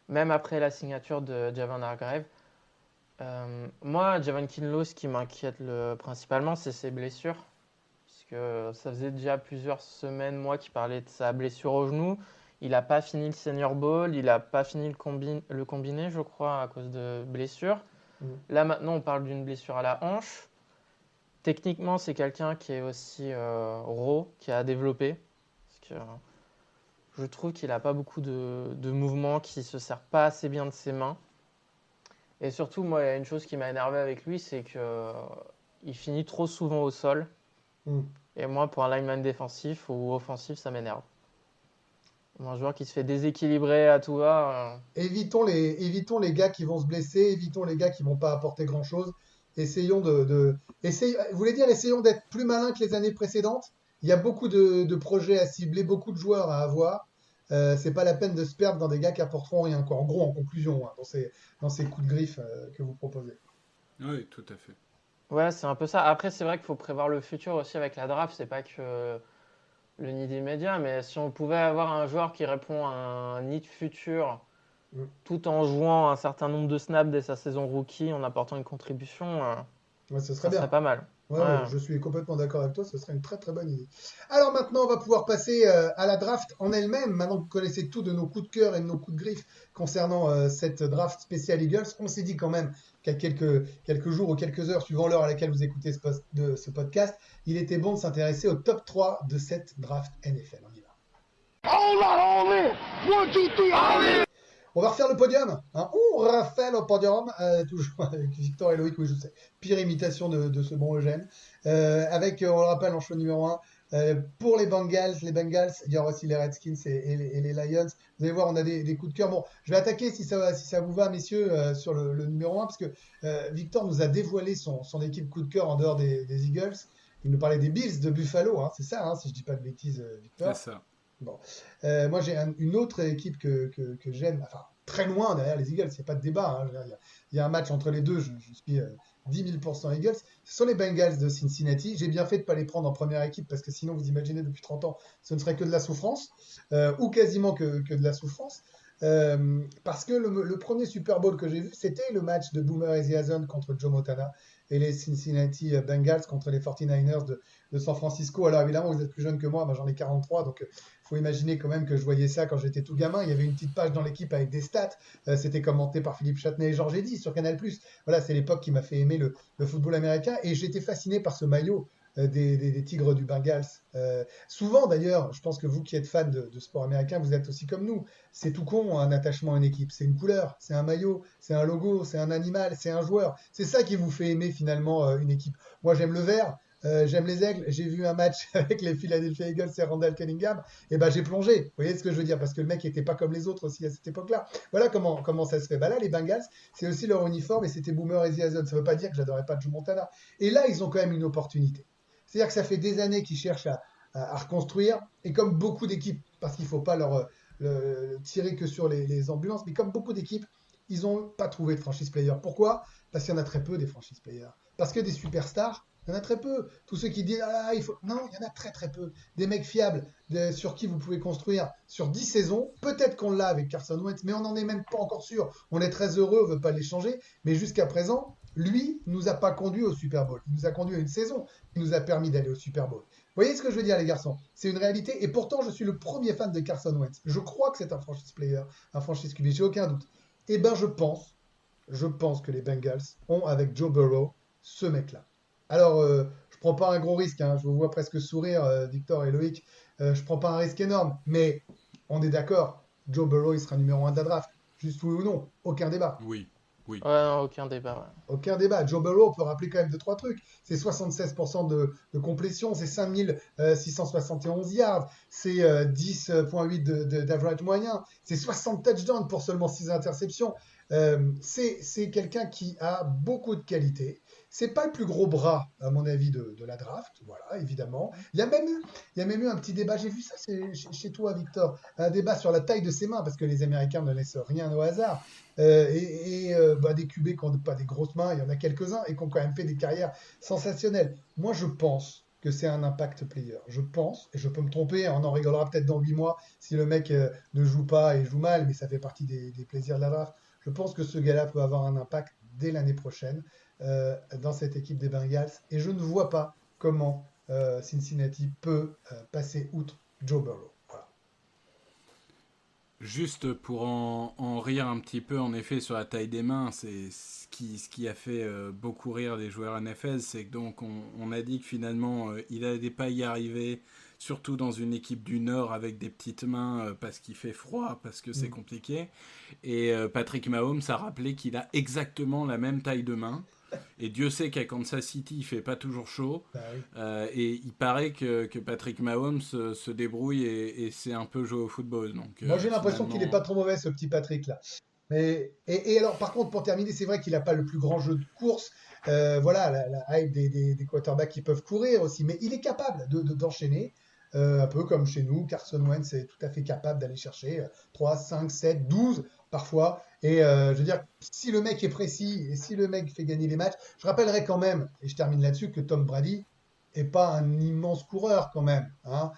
même après la signature de Javon Hargrave. Moi, Javon Kinlaw, ce qui m'inquiète principalement, c'est ses blessures. Parce que ça faisait déjà plusieurs semaines, moi, qu'il parlait de sa blessure au genou. Il n'a pas fini le Senior Bowl, il n'a pas fini le combiné, je crois, à cause de blessures. Là, maintenant, on parle d'une blessure à la hanche. Techniquement, c'est quelqu'un qui est aussi raw, qui a développé. Parce que je trouve qu'il n'a pas beaucoup de mouvements, qu'il ne se sert pas assez bien de ses mains. Et surtout, moi, il y a une chose qui m'a énervé avec lui, c'est qu'il finit trop souvent au sol. Mm. Et moi, pour un lineman défensif ou offensif, ça m'énerve. Un joueur qui se fait déséquilibrer à tout va. Évitons les gars qui vont se blesser, évitons les gars qui vont pas apporter grand-chose. Essayons vous voulez dire, essayons d'être plus malins que les années précédentes. Il y a beaucoup de projets à cibler, beaucoup de joueurs à avoir. C'est pas la peine de se perdre dans des gars qui apporteront rien, quoi. En gros, en conclusion, hein, dans ces coups de griffe que vous proposez. Oui, tout à fait. Ouais, c'est un peu ça. Après, c'est vrai qu'il faut prévoir le futur aussi avec la draft. C'est pas que le need immédiat, mais si on pouvait avoir un joueur qui répond à un need futur tout en jouant un certain nombre de snaps dès sa saison rookie, en apportant une contribution, Ouais, ce ça serait bien. serait pas mal. Ouais, Ouais. je suis complètement d'accord avec toi, ce serait une très très bonne idée. Alors maintenant, on va pouvoir passer à la draft en elle-même. Maintenant que vous connaissez tout de nos coups de cœur et de nos coups de griffe concernant cette draft spéciale Eagles, on s'est dit quand même qu'à quelques jours ou quelques heures, suivant l'heure à laquelle vous écoutez ce podcast, il était bon de s'intéresser au top 3 de cette draft NFL. On y va. On va refaire le podium, hein. On refait le podium, toujours avec Victor et Loïc, oui je sais, pire imitation de ce bon Eugène, avec, on le rappelle, en choix numéro 1, pour les Bengals, il y aura aussi les Redskins et les Lions. Vous allez voir, on a des coups de cœur. Bon, je vais attaquer si ça vous va, messieurs, sur le numéro 1, parce que Victor nous a dévoilé son équipe coup de cœur en dehors des Eagles. Il nous parlait des Bills de Buffalo, hein, c'est ça, hein, si je dis pas de bêtises, Victor. C'est ça. Bon. Moi, j'ai une autre équipe que j'aime, enfin, très loin derrière les Eagles, il n'y a pas de débat. Hein, il y a un match entre les deux, je suis 10 000% Eagles. Ce sont les Bengals de Cincinnati. J'ai bien fait de ne pas les prendre en première équipe parce que sinon, vous imaginez, depuis 30 ans, ce ne serait que de la souffrance, ou quasiment que de la souffrance. Parce que le premier Super Bowl que j'ai vu, c'était le match de Boomer Esiason contre Joe Montana et les Cincinnati Bengals contre les 49ers de San Francisco. Alors évidemment, vous êtes plus jeune que moi j'en ai 43, donc il faut imaginer quand même que je voyais ça quand j'étais tout gamin. Il y avait une petite page dans l'équipe avec des stats, c'était commenté par Philippe Châtenay et Georges Eddy sur Canal+. Voilà, c'est l'époque qui m'a fait aimer le football américain, et j'étais fasciné par ce maillot des Tigres du Bengals. Souvent d'ailleurs, je pense que vous qui êtes fan de sport américain, vous êtes aussi comme nous. C'est tout con, un attachement à une équipe. C'est une couleur, c'est un maillot, c'est un logo, c'est un animal, c'est un joueur. C'est ça qui vous fait aimer finalement une équipe. Moi j'aime le vert, j'aime les aigles. J'ai vu un match avec les Philadelphia Eagles et Randall Cunningham, et ben j'ai plongé. Vous voyez ce que je veux dire? Parce que le mec n'était pas comme les autres aussi à cette époque-là. Voilà comment ça se fait. Bah là, les Bengals, c'est aussi leur uniforme, et c'était Boomer Esiason. Ça ne veut pas dire que j'adorais pas Joe Montana. Et là, ils ont quand même une opportunité. C'est-à-dire que ça fait des années qu'ils cherchent à reconstruire, et comme beaucoup d'équipes, parce qu'il ne faut pas leur tirer que sur les ambulances, mais comme beaucoup d'équipes, ils n'ont pas trouvé de franchise player. Pourquoi? Parce qu'il y en a très peu des franchise players. Parce que des superstars, il y en a très peu. Tous ceux qui disent ah, il faut. Non, il y en a très très peu. Des mecs fiables sur qui vous pouvez construire sur 10 saisons. Peut-être qu'on l'a avec Carson Wentz, mais on n'en est même pas encore sûr. On est très heureux, on ne veut pas l'échanger. Mais jusqu'à présent, lui nous a pas conduit au Super Bowl. Il nous a conduit à une saison qui nous a permis d'aller au Super Bowl. Vous voyez ce que je veux dire, les garçons? C'est une réalité. Et pourtant, je suis le premier fan de Carson Wentz. Je crois que c'est un franchise player, un franchise QB, j'ai aucun doute. Eh bien, je pense que les Bengals ont avec Joe Burrow ce mec-là. Alors, je prends pas un gros risque, hein, je vous vois presque sourire, Victor et Loïc. Je prends pas un risque énorme, mais on est d'accord, Joe Burrow, il sera numéro 1 de la draft. Juste oui ou non, aucun débat. Oui. Ouais, non, aucun débat. Ouais. Aucun débat. Joe Burrow, on peut rappeler quand même 2-3 trucs. C'est 76% de complétion, c'est 5671 yards, c'est 10,8 d'average moyen, c'est 60 touchdowns pour seulement 6 interceptions. C'est quelqu'un qui a beaucoup de qualité. C'est pas le plus gros bras, à mon avis, de la draft, voilà, évidemment. Il y a même eu un petit débat, j'ai vu ça chez toi, Victor, un débat sur la taille de ses mains, parce que les Américains ne laissent rien au hasard. Des QB qui n'ont pas des grosses mains, il y en a quelques-uns, et qui ont quand même fait des carrières sensationnelles. Moi, je pense que c'est un impact player. Je pense, et je peux me tromper, on en rigolera peut-être dans 8 mois si le mec ne joue pas et joue mal, mais ça fait partie des plaisirs de la draft. Je pense que ce gars-là peut avoir un impact dès l'année prochaine dans cette équipe des Bengals. Et je ne vois pas comment Cincinnati peut passer outre Joe Burrow. Voilà. Juste pour en rire un petit peu, en effet, sur la taille des mains, c'est ce qui a fait beaucoup rire les joueurs NFL, c'est que donc on a dit que finalement il n'allait pas y arriver, surtout dans une équipe du Nord avec des petites mains parce qu'il fait froid, parce que c'est compliqué. Et Patrick Mahomes a rappelé qu'il a exactement la même taille de main. Et Dieu sait qu'à Kansas City, il fait pas toujours chaud. Bah oui. Et il paraît que Patrick Mahomes se débrouille et c'est un peu jouer au football. Donc, Moi, j'ai l'impression finalement... qu'il n'est pas trop mauvais, ce petit Patrick-là. Et alors, par contre, pour terminer, c'est vrai qu'il n'a pas le plus grand jeu de course. Voilà, la hype des quarterbacks qui peuvent courir aussi. Mais il est capable d'enchaîner. Un peu comme chez nous, Carson Wentz est tout à fait capable d'aller chercher 3, 5, 7, 12 parfois. Et je veux dire, si le mec est précis et si le mec fait gagner les matchs, je rappellerai quand même, et je termine là-dessus, que Tom Brady n'est pas un immense coureur quand même. Hein.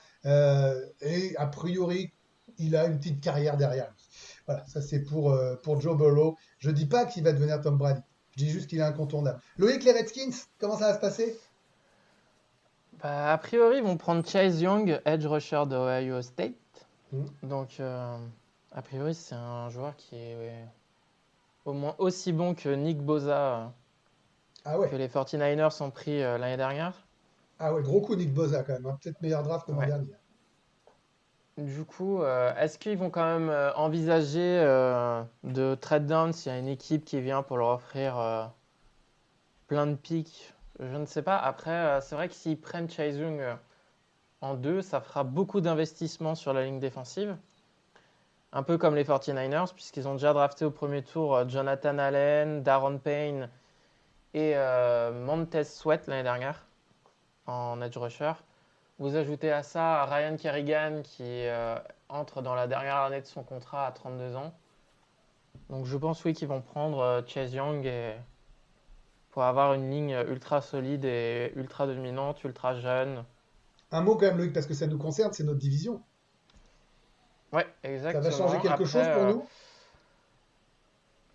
Et a priori, il a une petite carrière derrière lui. Voilà, ça c'est pour Joe Burrow. Je dis pas qu'il va devenir Tom Brady. Je dis juste qu'il est incontournable. Loïc, les Redskins, comment ça va se passer? Bah, a priori, ils vont prendre Chase Young, edge rusher de Ohio State. Donc, a priori, c'est un joueur qui est au moins aussi bon que Nick Bosa Ah ouais. que les 49ers ont pris l'année dernière. Ah ouais, gros coup Nick Bosa quand même. Hein. Peut-être meilleur draft que l'an Ouais. dernier. Du coup, est-ce qu'ils vont quand même envisager de trade down s'il y a une équipe qui vient pour leur offrir plein de picks? Je ne sais pas. Après, c'est vrai que s'ils prennent Chase Young en 2, ça fera beaucoup d'investissements sur la ligne défensive. Un peu comme les 49ers, puisqu'ils ont déjà drafté au premier tour Jonathan Allen, Daron Payne et Montez Sweat l'année dernière en edge rusher. Vous ajoutez à ça Ryan Kerrigan qui entre dans la dernière année de son contrat à 32 ans. Donc je pense oui qu'ils vont prendre Chase Young pour avoir une ligne ultra solide et ultra dominante, ultra jeune. Un mot quand même, Loïc, parce que ça nous concerne, c'est notre division. Ouais, Ça exactement. va changer quelque chose pour nous?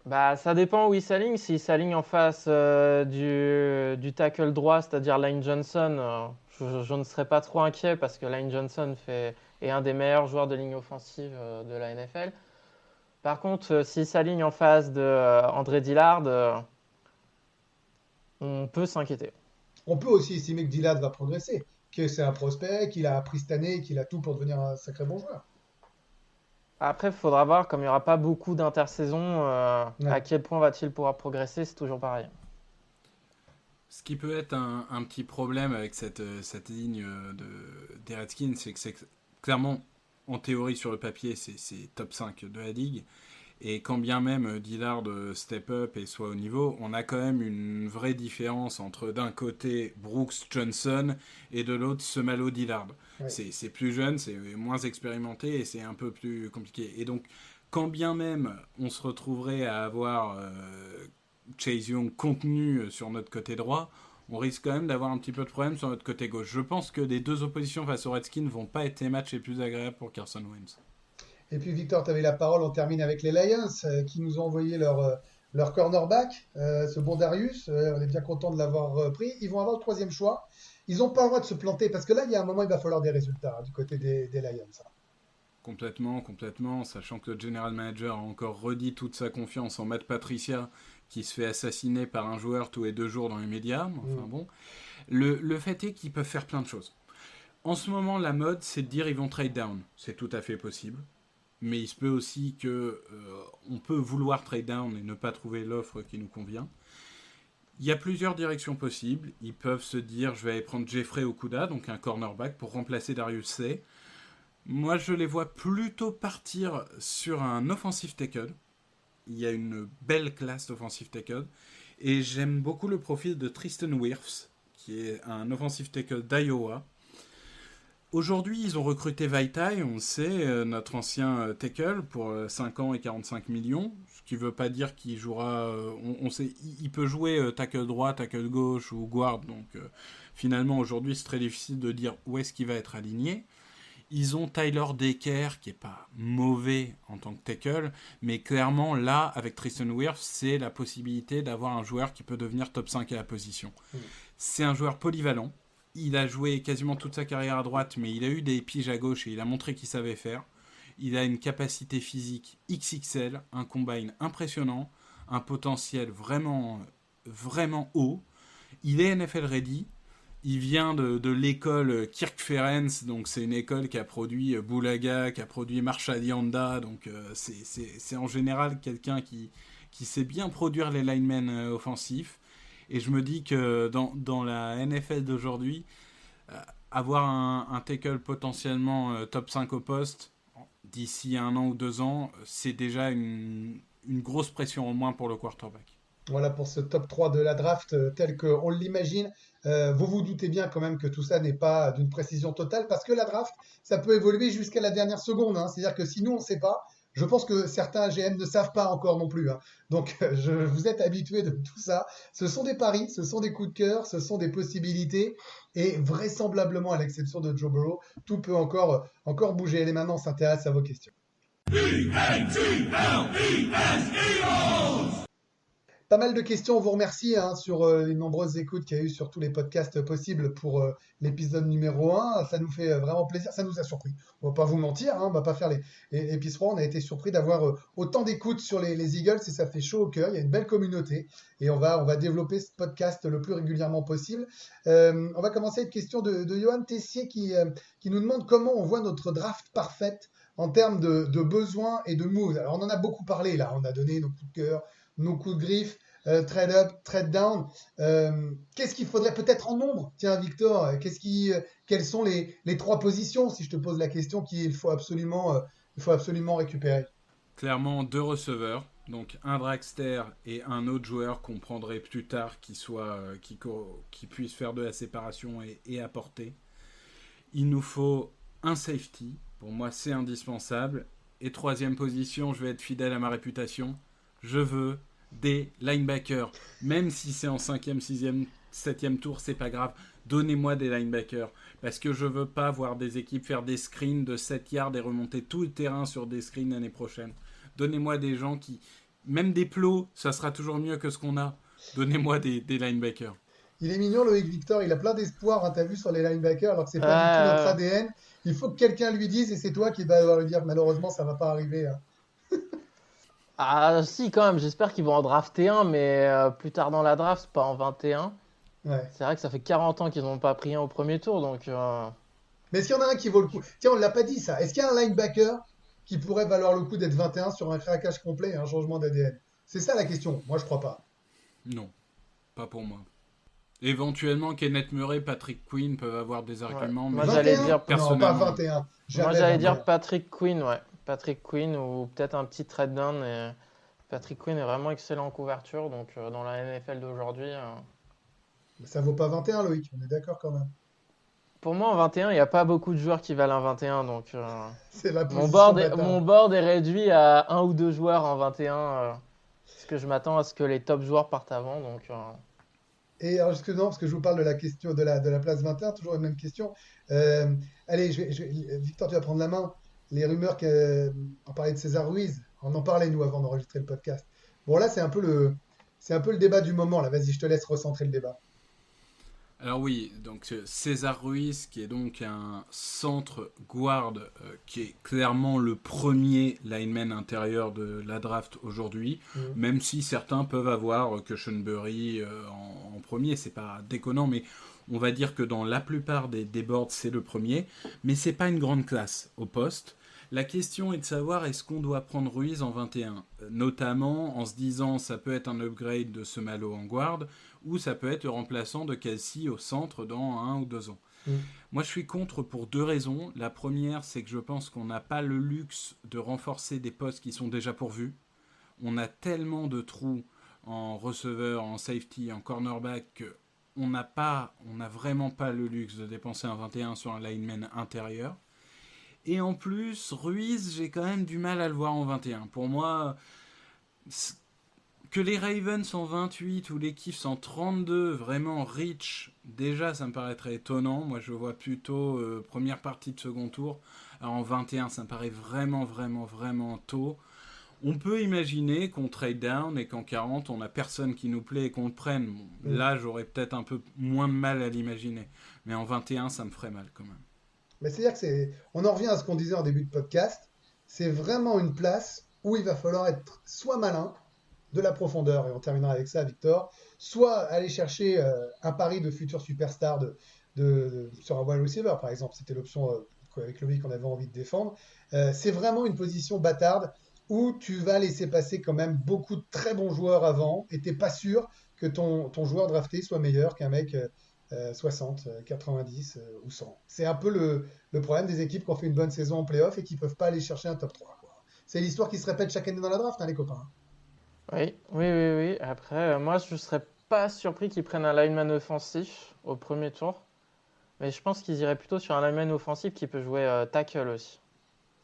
Bah, ça dépend où il s'aligne. S'il s'aligne en face du tackle droit, c'est-à-dire Lane Johnson, je ne serais pas trop inquiet parce que Lane Johnson est un des meilleurs joueurs de ligne offensive de la NFL. Par contre, s'il s'aligne en face de André Dillard, on peut s'inquiéter. On peut aussi estimer que Dillard va progresser, que c'est un prospect, qu'il a appris cette année, qu'il a tout pour devenir un sacré bon joueur. Après, il faudra voir, comme il n'y aura pas beaucoup d'intersaisons, à quel point va-t-il pouvoir progresser, c'est toujours pareil. Ce qui peut être un petit problème avec cette ligne des Redskins, c'est que c'est clairement, en théorie, sur le papier, c'est top 5 de la ligue. Et quand bien même Dillard step up et soit au niveau, on a quand même une vraie différence entre d'un côté Brooks Johnson et de l'autre Semalo Dillard. Ouais. C'est plus jeune, c'est moins expérimenté et c'est un peu plus compliqué. Et donc, quand bien même on se retrouverait à avoir Chase Young contenu sur notre côté droit, on risque quand même d'avoir un petit peu de problème sur notre côté gauche. Je pense que les deux oppositions face aux Redskins vont pas être les matchs les plus agréables pour Carson Wentz. Et puis Victor, tu avais la parole, on termine avec les Lions qui nous ont envoyé leur cornerback, ce bon Darius, on est bien content de l'avoir pris. Ils vont avoir le 3e choix. Ils n'ont pas le droit de se planter parce que là, il y a un moment, il va falloir des résultats du côté des Lions. Complètement, sachant que le general manager a encore redit toute sa confiance en Matt Patricia, qui se fait assassiner par un joueur tous les 2 jours dans les médias. Enfin bon, le fait est qu'ils peuvent faire plein de choses. En ce moment, la mode, c'est de dire ils vont trade down. C'est tout à fait possible. Mais il se peut aussi qu'on peut vouloir trade down et ne pas trouver l'offre qui nous convient. Il y a plusieurs directions possibles. Ils peuvent se dire, je vais aller prendre Jeffrey Okudah, donc un cornerback, pour remplacer Darius Slay. Moi, je les vois plutôt partir sur un offensive tackle. Il y a une belle classe d'offensive tackle. Et j'aime beaucoup le profil de Tristan Wirfs, qui est un offensive tackle d'Iowa. Aujourd'hui, ils ont recruté Vaitai, on le sait, notre ancien tackle, pour 5 ans et 45 millions. Ce qui ne veut pas dire qu'il jouera... on sait, il peut jouer tackle droit, tackle gauche ou guard. Donc finalement, aujourd'hui, c'est très difficile de dire où est-ce qu'il va être aligné. Ils ont Tyler Decker, qui n'est pas mauvais en tant que tackle, mais clairement, là, avec Tristan Wirfs, c'est la possibilité d'avoir un joueur qui peut devenir top 5 à la position. C'est un joueur polyvalent. Il a joué quasiment toute sa carrière à droite, mais il a eu des piges à gauche et il a montré qu'il savait faire. Il a une capacité physique XXL, un combine impressionnant, un potentiel vraiment, vraiment haut. Il est NFL ready. Il vient de l'école Kirk Ferentz, donc c'est une école qui a produit Boulaga, qui a produit Marshall Yanda, donc c'est en général quelqu'un qui sait bien produire les linemen offensifs. Et je me dis que dans la NFL d'aujourd'hui, avoir un tackle potentiellement top 5 au poste, d'ici 1 an ou 2 ans, c'est déjà une grosse pression en moins pour le quarterback. Voilà pour ce top 3 de la draft tel qu'on l'imagine. Vous vous doutez bien quand même que tout ça n'est pas d'une précision totale parce que la draft, ça peut évoluer jusqu'à la dernière seconde. C'est-à-dire que si nous, on ne sait pas, je pense que certains GM ne savent pas encore non plus. Donc, vous êtes habitués de tout ça. Ce sont des paris, ce sont des coups de cœur, ce sont des possibilités. Et vraisemblablement, à l'exception de Joe Burrow, tout peut encore bouger. Et maintenant, on s'intéresse à vos questions. Pas mal de questions, on vous remercie sur les nombreuses écoutes qu'il y a eu sur tous les podcasts possibles pour l'épisode numéro 1. Ça nous fait vraiment plaisir, ça nous a surpris. On va pas vous mentir, on va pas faire les pisserois. On a été surpris d'avoir autant d'écoutes sur les Eagles et ça fait chaud au cœur. Il y a une belle communauté et on va développer ce podcast le plus régulièrement possible. On va commencer avec une question de Johan Tessier qui nous demande comment on voit notre draft parfaite en termes de besoins et de moves. Alors on en a beaucoup parlé là, on a donné nos coups de cœur, nos coups de griffe, trade up, trade down. Qu'est-ce qu'il faudrait peut-être en nombre? Tiens, Victor, quelles sont les 3 positions, si je te pose la question, qu'il faut absolument récupérer? Clairement, 2 receveurs, donc un dragster et un autre joueur qu'on prendrait plus tard qui puisse faire de la séparation et apporter. Il nous faut un safety, pour moi c'est indispensable. Et 3e position, je vais être fidèle à ma réputation. Je veux des linebackers. Même si c'est en 5e, 6e, 7e tour, c'est pas grave. Donnez-moi des linebackers. Parce que je veux pas voir des équipes faire des screens de 7 yards et remonter tout le terrain sur des screens l'année prochaine. Donnez-moi des gens qui... Même des plots, ça sera toujours mieux que ce qu'on a. Donnez-moi des linebackers. Il est mignon, Loïc Victor. Il a plein d'espoir, t'as vu, sur les linebackers, alors que c'est pas du tout notre ADN. Il faut que quelqu'un lui dise, et c'est toi qui vas devoir lui dire, malheureusement, ça va pas arriver. Ah si, quand même, j'espère qu'ils vont en drafter un, mais plus tard dans la draft, pas en 21. Ouais. C'est vrai que ça fait 40 ans qu'ils n'ont pas pris un au premier tour, donc... Mais est-ce qu'il y en a un qui vaut le coup? Tiens, on ne l'a pas dit ça. Est-ce qu'il y a un linebacker qui pourrait valoir le coup d'être 21 sur un craquage complet et un changement d'ADN? C'est ça la question. Moi, je crois pas. Non, pas pour moi. Éventuellement, Kenneth Murray, Patrick Quinn peuvent avoir des arguments. Ouais. Mais moi, j'allais dire... Non, pas 21. Moi, j'allais dire Patrick Quinn, ouais. Patrick Quinn ou peut-être un petit trade down. Et Patrick Quinn est vraiment excellent en couverture, donc dans la NFL d'aujourd'hui. Ça vaut pas 21, Loïc, on est d'accord quand même. Pour moi, en 21, il n'y a pas beaucoup de joueurs qui valent un 21, donc C'est la mon position board bâtard. est réduit à 1 ou 2 joueurs en 21, parce que je m'attends à ce que les top joueurs partent avant. Donc, Et alors, parce que je vous parle de la question de la place 21, toujours la même question. Euh, allez, Victor, tu vas prendre la main. Les rumeurs on parlait de César Ruiz, on en parlait nous avant d'enregistrer le podcast. Bon là, c'est un peu le débat du moment là. Vas-y, je te laisse recentrer le débat. Alors oui, donc César Ruiz, qui est donc un centre guard, qui est clairement le premier lineman intérieur de la draft aujourd'hui, même si certains peuvent avoir Cushenberry en premier, c'est pas déconnant, mais on va dire que dans la plupart des boards, c'est le premier, mais c'est pas une grande classe au poste. La question est de savoir est-ce qu'on doit prendre Ruiz en 21, notamment en se disant ça peut être un upgrade de Semalo en guard, ou ça peut être le remplaçant de Kelsey au centre dans 1 ou 2 ans. Moi, je suis contre pour 2 raisons. La première, c'est que je pense qu'on n'a pas le luxe de renforcer des postes qui sont déjà pourvus. On a tellement de trous en receveur, en safety, en cornerback qu'on n'a vraiment pas le luxe de dépenser un 21 sur un lineman intérieur. Et en plus, Ruiz, j'ai quand même du mal à le voir en 21. Pour moi, que les Ravens en 28 ou les Chiefs en 32, vraiment rich, déjà ça me paraîtrait étonnant. Moi je vois plutôt première partie de second tour. Alors en 21, ça me paraît vraiment tôt. On peut imaginer qu'on trade down et qu'en 40, on n'a personne qui nous plaît et qu'on le prenne. Bon, là, j'aurais peut-être un peu moins de mal à l'imaginer. Mais en 21, ça me ferait mal quand même. Mais c'est-à-dire que on en revient à ce qu'on disait en début de podcast, c'est vraiment une place où il va falloir être soit malin, de la profondeur, et on terminera avec ça, Victor, soit aller chercher un pari de futur superstar sur un wide receiver, par exemple, c'était l'option avec Loïc qu'on avait envie de défendre. C'est vraiment une position bâtarde où tu vas laisser passer quand même beaucoup de très bons joueurs avant, et tu n'es pas sûr que ton joueur drafté soit meilleur qu'un mec 60, 90 ou 100. C'est un peu le problème des équipes qui ont fait une bonne saison en playoff et qui ne peuvent pas aller chercher un top 3. Quoi. C'est l'histoire qui se répète chaque année dans la draft, hein, les copains. Oui. Après, moi, je ne serais pas surpris qu'ils prennent un lineman offensif au premier tour. Mais je pense qu'ils iraient plutôt sur un lineman offensif qui peut jouer tackle aussi.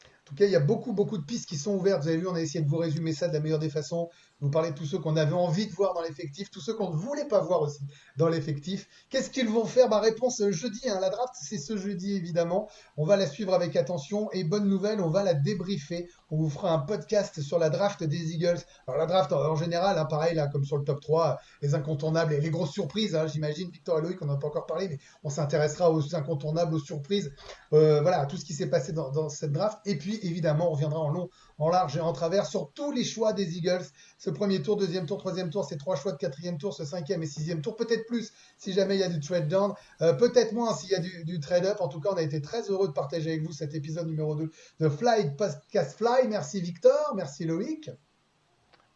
En tout cas, il y a beaucoup de pistes qui sont ouvertes. Vous avez vu, on a essayé de vous résumer ça de la meilleure des façons. Vous parlez de tous ceux qu'on avait envie de voir dans l'effectif, tous ceux qu'on ne voulait pas voir aussi dans l'effectif. Qu'est-ce qu'ils vont faire? Réponse jeudi. La draft, c'est ce jeudi, évidemment. On va la suivre avec attention. Et bonne nouvelle, on va la débriefer. On vous fera un podcast sur la draft des Eagles. Alors, la draft, en général, pareil, là, comme sur le top 3, les incontournables et les grosses surprises. J'imagine, Victor et Loïc, on n'en a pas encore parlé, mais on s'intéressera aux incontournables, aux surprises. Voilà, à tout ce qui s'est passé dans cette draft. Et puis, évidemment, on reviendra en long, en large et en travers sur tous les choix des Eagles. Ce premier tour, deuxième tour, troisième tour, ces 3 choix de quatrième tour, ce 5e et 6e tour, peut-être plus si jamais il y a du trade down, peut-être moins s'il y a du trade up. En tout cas, on a été très heureux de partager avec vous cet épisode numéro 2 de Fly Podcast Fly. Merci Victor, merci Loïc.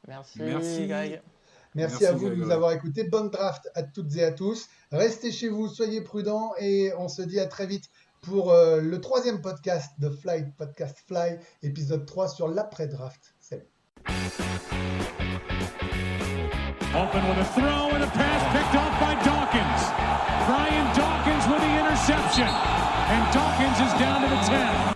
Merci. Merci Greg. à vous Grégory. de nous avoir écoutés. Bonne draft à toutes et à tous. Restez chez vous, soyez prudents et on se dit à très vite pour le 3e podcast de Fly Podcast Fly, épisode 3 sur l'après-draft. Salut. Open with a throw and a pass picked off by Dawkins. Brian Dawkins with the interception. And Dawkins is down to the 10.